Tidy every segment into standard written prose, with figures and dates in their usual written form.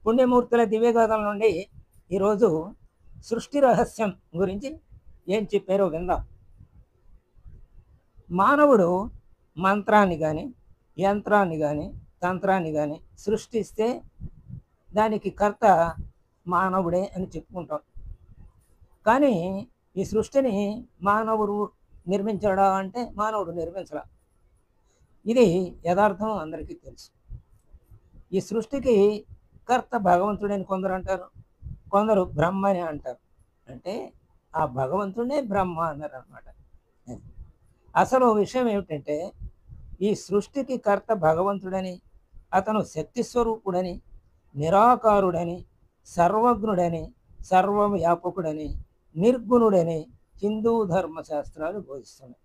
పుణ్యమూర్తుల దివ్యగాథల నుండి ఈరోజు సృష్టి రహస్యం గురించి ఏం చెప్పారో విందాం. మానవుడు మంత్రాన్ని కానీ యంత్రాన్ని కానీ తంత్రాన్ని కానీ సృష్టిస్తే దానికి కర్త మానవుడే అని చెప్పుకుంటాం. కానీ ఈ సృష్టిని మానవుడు నిర్మించాడా అంటే మానవుడు నిర్మించడా. ఇది యథార్థం అందరికీ తెలుసు. ఈ సృష్టికి కర్త భగవంతుడని కొందరు అంటారు, కొందరు బ్రహ్మ అని అంటారు. అంటే ఆ భగవంతుడే బ్రహ్మ అన్నారు అనమాట. అసలు విషయం ఏమిటంటే ఈ సృష్టికి కర్త భగవంతుడని, అతను శక్తి స్వరూపుడని, నిరాకారుడని, సర్వజ్ఞుడని, సర్వవ్యాపకుడని, నిర్గుణుడని హిందూ ధర్మశాస్త్రాలు బోధిస్తున్నాయి.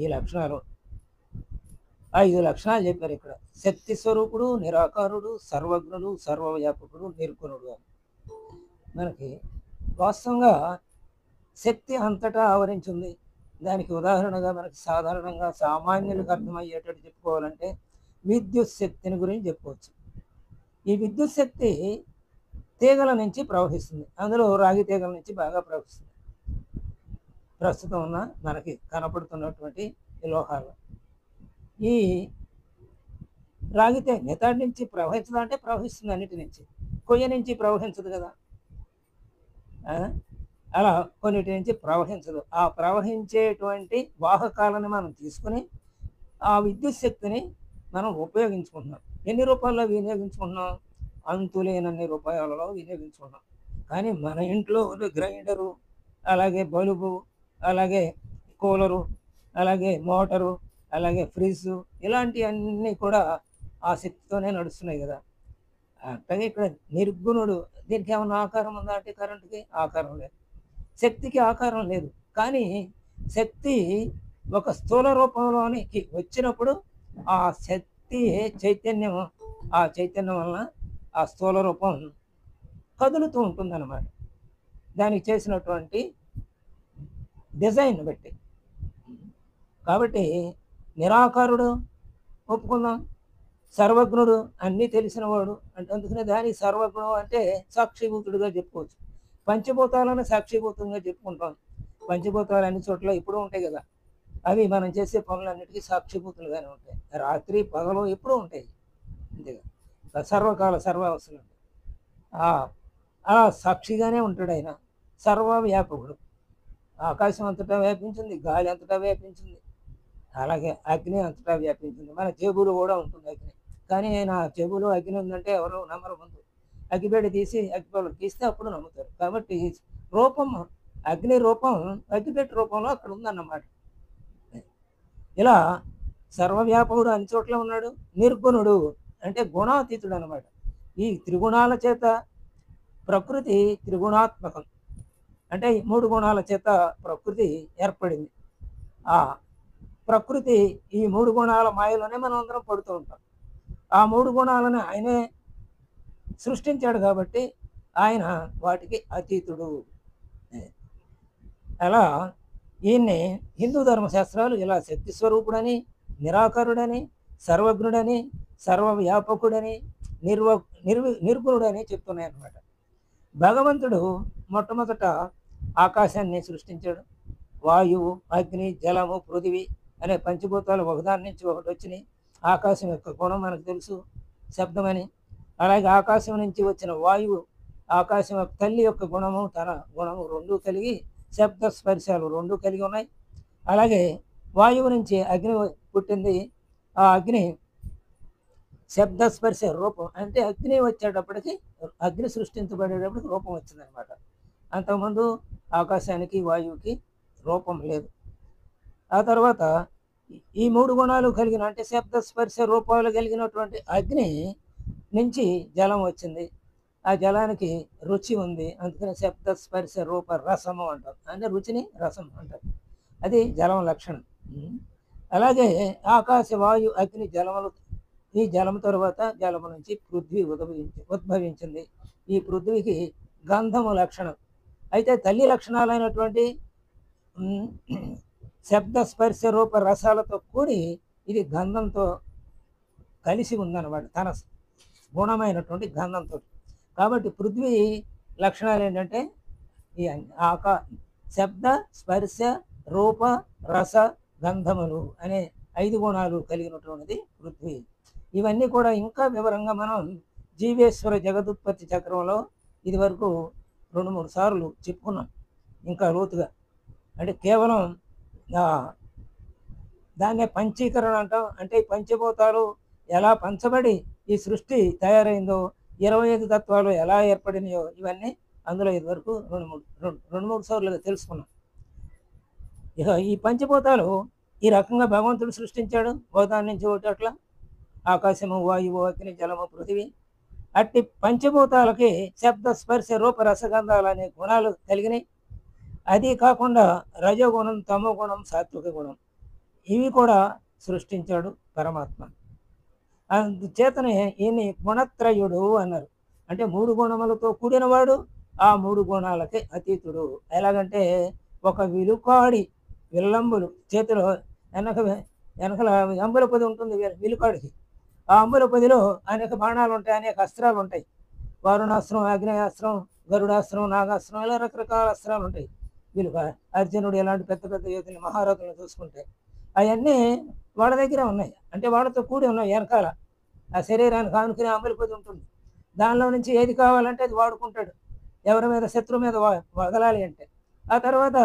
ఈ లక్షణాలు 5 లక్షణాలు చెప్పారు ఇక్కడ. శక్తి స్వరూపుడు, నిరాకారుడు, సర్వజ్ఞుడు, సర్వవ్యాపకుడు, నిర్గుణుడు అని. మనకి వాస్తవంగా శక్తి అంతటా ఆవరించింది. దానికి ఉదాహరణగా మనకి సాధారణంగా సామాన్యులకు అర్థమయ్యేటట్టు చెప్పుకోవాలంటే విద్యుత్ శక్తిని గురించి చెప్పుకోవచ్చు. ఈ విద్యుత్ శక్తి తీగల నుంచి ప్రవహిస్తుంది. అందులో రాగి తీగల నుంచి బాగా ప్రవహిస్తుంది. ప్రస్తుతం ఉన్న మనకి కనపడుతున్నటువంటి లోహాలు ఈ రాగితే నెతాడి నుంచి ప్రవహించదు అంటే ప్రవహిస్తుంది, అన్నిటి నుంచి. కొయ్య నుంచి ప్రవహించదు కదా, అలా కొన్నిటి నుంచి ప్రవహించదు. ఆ ప్రవహించేటువంటి వాహకాలను మనం తీసుకుని ఆ విద్యుత్ శక్తిని మనం ఉపయోగించుకుంటున్నాం. ఎన్ని రూపాయల్లో వినియోగించుకుంటున్నాం? అంతులేనన్ని రూపాయలలో వినియోగించుకుంటున్నాం. కానీ మన ఇంట్లో గ్రైండరు, అలాగే బల్బు, అలాగే కూలరు, అలాగే మోటారు, అలాగే ఫ్రిడ్జ్, ఇలాంటివన్నీ కూడా ఆ శక్తితోనే నడుస్తున్నాయి కదా. అట్లాగే ఇక్కడ నిర్గుణుడు, దీనికి ఏమన్నా ఆకారం ఉందా అంటే కరెంటుకి ఆకారం లేదు, శక్తికి ఆకారం లేదు. కానీ శక్తి ఒక స్థూల రూపంలోనికి వచ్చినప్పుడు ఆ శక్తి చైతన్యం, ఆ చైతన్యం వలన ఆ స్థూల రూపం కదులుతూ ఉంటుందన్నమాట. దానికి చేసినటువంటి డిజైన్ బట్టి. కాబట్టి నిరాకారుడు ఒప్పుకుందాం, సర్వజ్ఞుడు అన్నీ తెలిసినవాడు అంటే, అందుకనే దానికి సర్వజ్ఞుడు అంటే సాక్షిభూతుడుగా చెప్పుకోవచ్చు. పంచభూతాలను సాక్షిభూతంగా చెప్పుకుంటాం. పంచభూతాలు అన్ని చోట్ల ఇప్పుడు ఉంటాయి కదా, అవి మనం చేసే పనులన్నిటికీ సాక్షిభూతులుగానే ఉంటాయి. రాత్రి పగలు ఎప్పుడూ ఉంటాయి, అంతేగా. సర్వకాల సర్వావస్థలు ఉంటాయి. అలా సాక్షిగానే ఉంటాడు ఆయన. సర్వవ్యాపకుడు, ఆకాశం అంతటా వ్యాపించింది, గాలి అంతటా వ్యాపించింది, అలాగే అగ్ని అంతటా వ్యాపించింది. మన జేబులో కూడా ఉంటుంది అగ్ని. కానీ నా జేబులో అగ్ని ఉందంటే ఎవరు నమ్మరు. ముందు అగ్గిపేట తీసి అగ్గిపేట తీస్తే అప్పుడు నమ్ముతారు. కాబట్టి రూపం, అగ్ని రూపం అగ్గిపేట రూపంలో అక్కడ ఉందన్నమాట. ఇలా సర్వవ్యాపకుడు అన్ని చోట్ల ఉన్నాడు. నిర్గుణుడు అంటే గుణాతీతుడు అనమాట. ఈ త్రిగుణాల చేత ప్రకృతి త్రిగుణాత్మకం. అంటే 3 గుణాల చేత ప్రకృతి ఏర్పడింది. ఆ ప్రకృతి ఈ 3 గుణాల మాయలోనే మనం అందరం పడుతూ ఉంటాం. ఆ 3 గుణాలను ఆయనే సృష్టించాడు కాబట్టి ఆయన వాటికి అతీతుడు. అలా ఈయన్ని హిందూ ధర్మశాస్త్రాలు ఇలా శక్తి స్వరూపుడని, నిరాకారుడని, సర్వజ్ఞుడని, సర్వవ్యాపకుడని, నిర్గుణుడని చెప్తున్నాయి అన్నమాట. భగవంతుడు మొట్టమొదట ఆకాశాన్ని సృష్టించాడు. వాయువు, అగ్ని, జలము, పృథివీ అనే పంచభూతాలు ఒకదాని నుంచి ఒకటి వచ్చినాయి. ఆకాశం యొక్క గుణం మనకు తెలుసు, శబ్దమని. అలాగే ఆకాశం నుంచి వచ్చిన వాయువు, ఆకాశం యొక్క తల్లి యొక్క గుణము, తన గుణము రెండూ కలిగి శబ్ద స్పర్శాలు రెండూ కలిగి ఉన్నాయి. అలాగే వాయువు నుంచి అగ్ని పుట్టింది. ఆ అగ్ని శబ్దస్పర్శ రూపం, అంటే అగ్ని వచ్చేటప్పటికి, అగ్ని సృష్టించబడేటప్పటికి రూపం వచ్చిందనమాట. అంతకుముందు ఆకాశానికి వాయువుకి రూపం లేదు. ఆ తర్వాత ఈ 3 గుణాలు కలిగిన, అంటే శబ్దస్పర్శ రూపాలు కలిగినటువంటి అగ్ని నుంచి జలం వచ్చింది. ఆ జలానికి రుచి ఉంది, అందుకని శబ్దస్పర్శ రూప రసము అంటారు. అంటే రుచిని రసం అంటారు. అది జలం లక్షణం. అలాగే ఆకాశ, వాయు, అగ్ని, జలములు, ఈ జలం తర్వాత జలము నుంచి పృథ్వీ ఉద్భవించింది. ఈ పృథ్వీకి గంధము లక్షణం. అయితే తల్లి లక్షణాలైనటువంటి శబ్ద స్పర్శ రూప రసాలతో కూడి ఇది గంధంతో కలిసి ఉందన్నమాట. తన గుణమైనటువంటి గంధంతో. కాబట్టి పృథ్వీ లక్షణాలు ఏంటంటే ఈ శబ్ద, స్పర్శ, రూప, రస, గంధములు అనే 5 గుణాలు కలిగినటువంటిది పృథ్వీ. ఇవన్నీ కూడా ఇంకా వివరంగా మనం జీవేశ్వర జగదుత్పత్తి చక్రంలో ఇది వరకు 2-3 సార్లు చెప్పుకున్నాం ఇంకా లోతుగా. అంటే కేవలం దాన్నే పంచీకరణ అంటాం. అంటే ఈ పంచభూతాలు ఎలా పంచబడి ఈ సృష్టి తయారైందో, 25 తత్వాలు ఎలా ఏర్పడినాయో ఇవన్నీ అందులో ఇదివరకు 2-3 సార్లు తెలుసుకున్నాం. ఇక ఈ పంచభూతాలు ఈ రకంగా భగవంతుడు సృష్టించాడు. ఒకదాని నుంచి ఒకటి అట్లా ఆకాశము, వాయువు, అగ్ని, జలము, పృథివీ. అట్టి పంచభూతాలకి శబ్ద, స్పర్శ, రూప, రసగంధాలు అనే గుణాలు కలిగినాయి. అది కాకుండా రజోగుణం, తమో గుణం, సాత్విక గుణం ఇవి కూడా సృష్టించాడు పరమాత్మ. అందుచేతనే ఈయన గుణత్రయుడు అన్నారు. అంటే 3 గుణములతో కూడినవాడు, ఆ 3 గుణాలకి అతీతుడు. ఎలాగంటే ఒక విలుకాడి విల్లంబులు చేతిలో వెనకల అంబుల పొది ఉంటుంది విలుకాడికి. ఆ అంబుల పొదిలో అనేక బాణాలు ఉంటాయి, అనేక అస్త్రాలు ఉంటాయి. వారుణాస్త్రం, ఆగ్నేయాస్త్రం, గరుడాస్త్రం, నాగాస్త్రం, ఇలా రకరకాల అస్త్రాలు ఉంటాయి. వీలుక అర్జునుడు ఇలాంటి పెద్ద పెద్ద యోధులు మహారథులను చూసుకుంటే అవన్నీ వాళ్ళ దగ్గర ఉన్నాయి. అంటే వాళ్ళతో కూడి ఉన్నాయి. వెనకాల ఆ శరీరానికి ఆనుకునే అంబుల పొది ఉంటుంది. దానిలో నుంచి ఏది కావాలంటే అది వాడుకుంటాడు. ఎవరి మీద శత్రువు మీద వదలాలి అంటే ఆ తర్వాత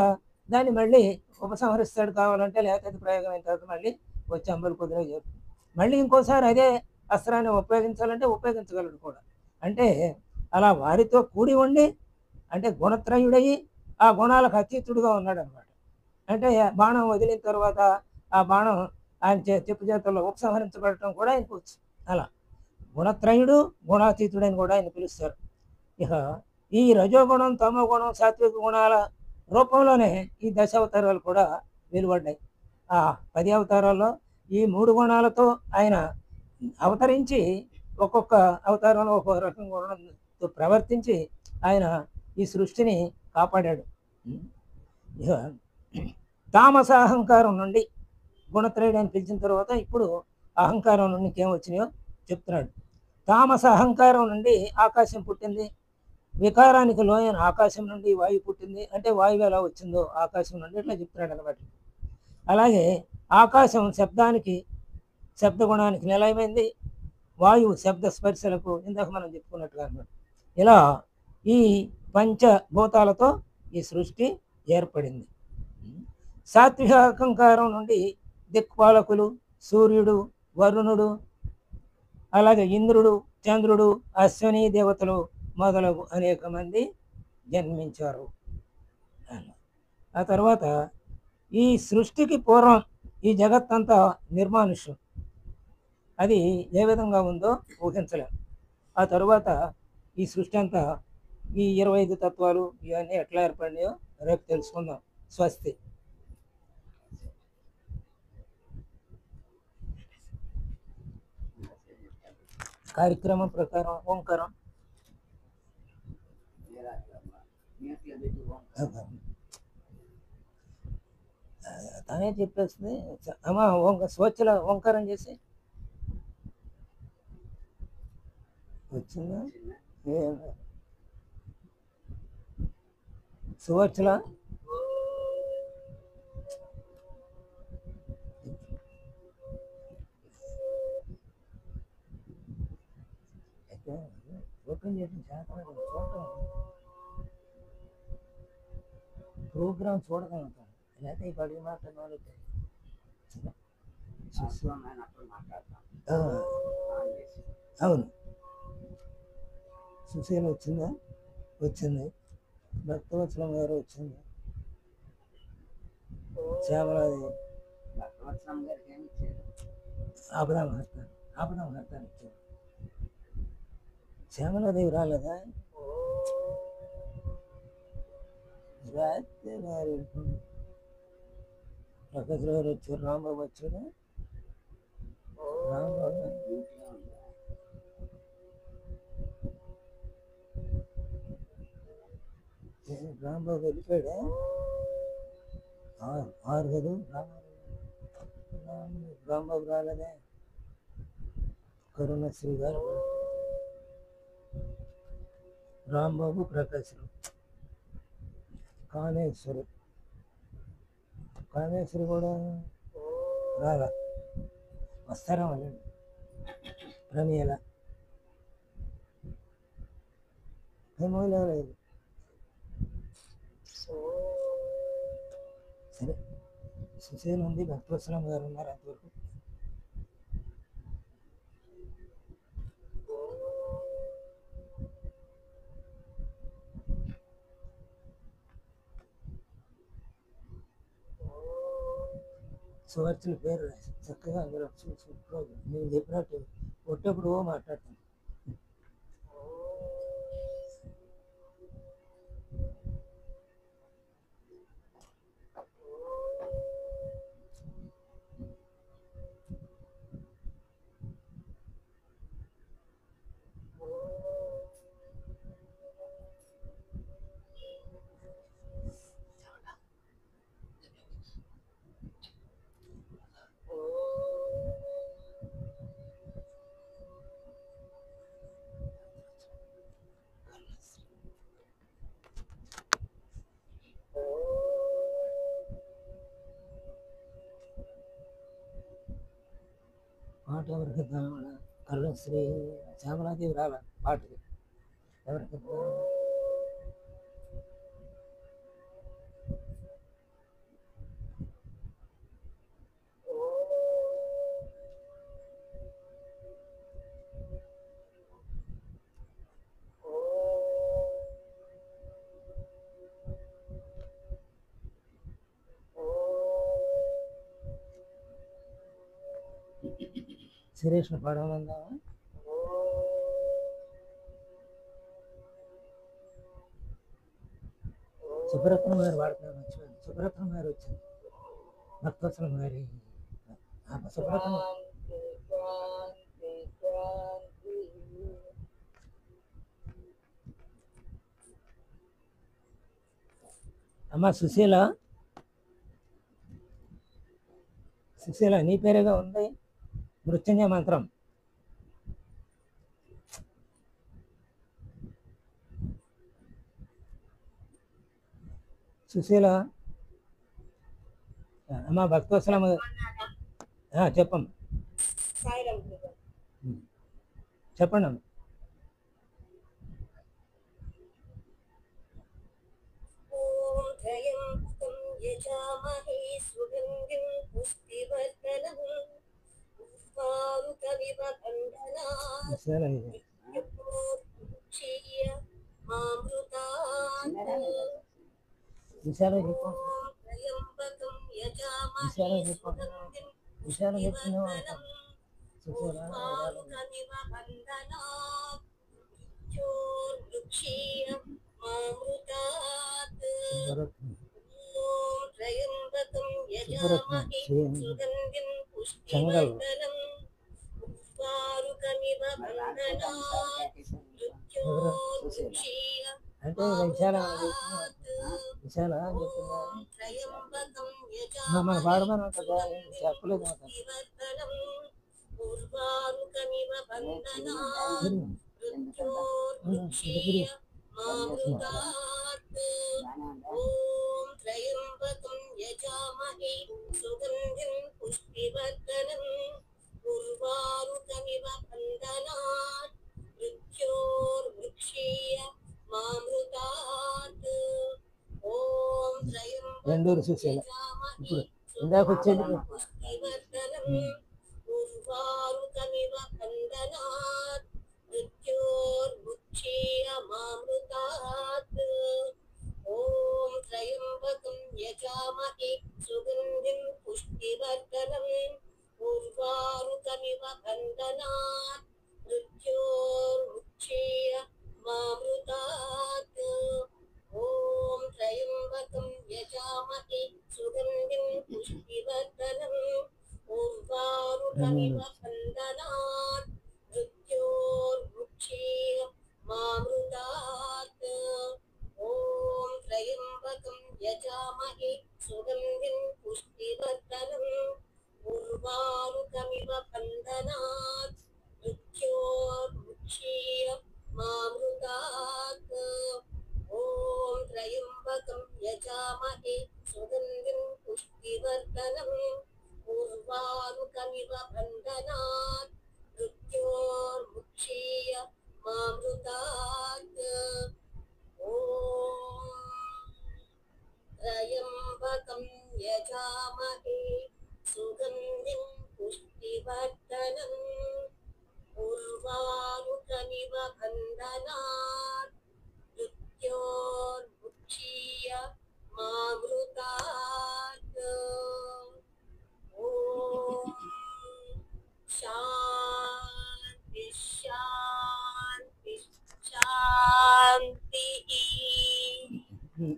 దాన్ని మళ్ళీ ఉపసంహరిస్తాడు కావాలంటే, లేకపోతే ప్రయోగం అయిన తర్వాత మళ్ళీ వచ్చి అంబుల పొదిలో చేరుతుంది. మళ్ళీ ఇంకోసారి అదే అస్త్రాన్ని ఉపయోగించాలంటే ఉపయోగించగలడు కూడా. అంటే అలా వారితో కూడి ఉండి అంటే గుణత్రయుడయి ఆ గుణాలకు అతీతుడుగా ఉన్నాడు అనమాట. అంటే బాణం వదిలిన తర్వాత ఆ బాణం ఆయన చెప్పు చేతుల్లో ఉపసంహరించబడటం కూడా ఆయనకు వచ్చు. అలా గుణత్రయుడు, గుణాతీతుడని కూడా ఆయన పిలుస్తారు. ఇక ఈ రజోగుణం, తమో గుణం, సాత్విక గుణాల రూపంలోనే ఈ 10 అవతారాలు కూడా వెలువడ్డాయి. ఆ 10 అవతారాల్లో ఈ 3 గుణాలతో ఆయన అవతరించి ఒక్కొక్క అవతారంలో ఒక్కొక్క రకం గుణంతో ప్రవర్తించి ఆయన ఈ సృష్టిని కాపాడాడు. ఇక తామస అహంకారం నుండి గుణత్రయుడు అని పిలిచిన తర్వాత ఇప్పుడు అహంకారం నుండి ఇంకేం వచ్చినాయో చెప్తున్నాడు. తామస అహంకారం నుండి ఆకాశం పుట్టింది. వికారానికి లోయైన ఆకాశం నుండి వాయువు పుట్టింది. అంటే వాయువు ఎలా వచ్చిందో ఆకాశం నుండి ఇట్లా చెప్తున్నాడు అనమాట. అలాగే ఆకాశం శబ్దగుణానికి నిలయమైంది. వాయువు శబ్ద స్పర్శలకు ఇందాక మనం చెప్పుకున్నట్టుగా అనమాట. ఇలా ఈ పంచభూతాలతో ఈ సృష్టి ఏర్పడింది. సాత్విక అహంకారం నుండి దిక్పాలకులు, సూర్యుడు, వరుణుడు, అలాగే ఇంద్రుడు, చంద్రుడు, అశ్విని దేవతలు మొదలగు అనేక మంది జన్మించారు. ఆ తర్వాత ఈ సృష్టికి పూర్వం ఈ జగత్తంతా నిర్మానుష్యం. అది ఏ విధంగా ఉందో ఊహించలేం. ఆ తర్వాత ఈ సృష్టి అంతా ఈ 25 తత్వాలు ఇవన్నీ ఎట్లా ఏర్పడినాయో రేపు తెలుసుకుందాం. స్వస్తి. కార్యక్రమం ప్రకారం ఓంకారం తనే చెప్పేస్తుంది. అమ్మా స్వచ్ఛల ఓంకారం చేసి వచ్చిందా సువచ్చల ఓపెన్ చేసిన చూడటం ప్రోగ్రామ్ చూడగలుగుతాను. లేకపోతే ఈ పడి మాట్లాడిన అవును. సుశీల వచ్చిందా? వచ్చింది. భక్తవత్సలం గారు వచ్చింది. శ్యామలాది ఆపదాం ఇచ్చారు. శ్యామలాదేవి రాలేదా? రాత్రి గారు ప్రకాశ్ గారు వచ్చారు. రాంబాబు వచ్చాడు. రాంబాబు వెళ్ళిపోయాడా? 6 కదా. రాంబాబు రాలేదే. కరుణశ్రీ గారు రాంబాబు, ప్రకాశ్రావు, కామేశ్వరి కూడా రాలా, వస్తారా వాళ్ళు. ప్రమీల ఏమో లేదు. సరే, సుశీల ఉంది, భక్తవత్సలం గారు ఉన్నారు అంతవరకు. సువర్చుల పేరు రాసి చక్కగా అందులో చూసుకోవాలి. నేను చెప్పినట్టు కొట్టేప్పుడు మాట్లాడతాను. పాట ఎవరికి కరుణశ్రీ శ్యామలాదేవి రాల పాటకి ఎవరికి సురేష్ను పాడమన్నా. సుబ్రత్నం గారు పాడుతున్నారు, మర్చిపోయాను. సుబ్రత్నం గారు వచ్చింది, భక్తవత్సలం గారి సుబ్రత్నం. అమ్మ సుశీల, సుశీల నీ పేరేగా ఉంది మృత్యుంజయ మంత్రం. సుశీల అమ్మ భక్తవత్సలం చెప్పమ్మ, చెప్పండి అమ్మ. విశాల చెప్తున్నావు చెంగల్ అంటే విశాల విశాల చెప్తున్నా మన పాడమని కదా చెప్పలేదు మాట. రెండూరు సుశీల ఇప్పుడు ఇందాక వచ్చేది. ध्रुवामुखमिव बन्धनात् मृत्योर्मुक्षीय मामृतात्। ॐ शान्ति शान्ति शान्तिः।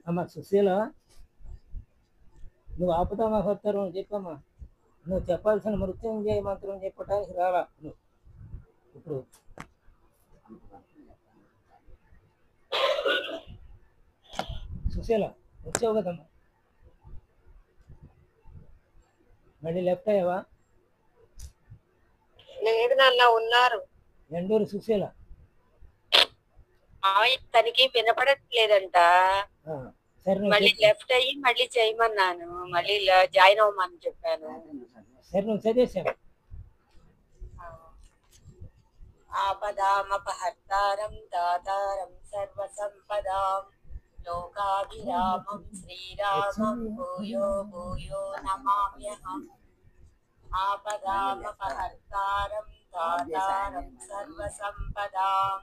అమ్మ సుశీల, నువ్వు ఆపుతా మహోత్తరం చెప్పమ్మా. నువ్వు చెప్పాల్సిన మృత్యుంజయ మంత్రం చెప్పడానికి రాలా నువ్వు ఇప్పుడు. సుశీల వచ్చావు కదమ్మా, మళ్ళీ లెఫ్ట్ అయ్యావా? లేదు నాన్న, ఉన్నారు. ఎండూరు సుశీల. తనకి వినపడట్లేదంట. సరే మళ్ళీ లెఫ్ట్ అయ్యి మళ్ళీ చేయమన్నాను, మళ్ళీ జాయిన్ అవ్వమని చెప్పాను. సరే నువ్వు చదివేశాను. ఆపదామపహర్తారం దాతారం సర్వసంపదాం లోకాభిరామం శ్రీరామం భూయో భూయో నమామ్యహం. ఆపదామపహర్తారం దాతారం సర్వసంపదాం.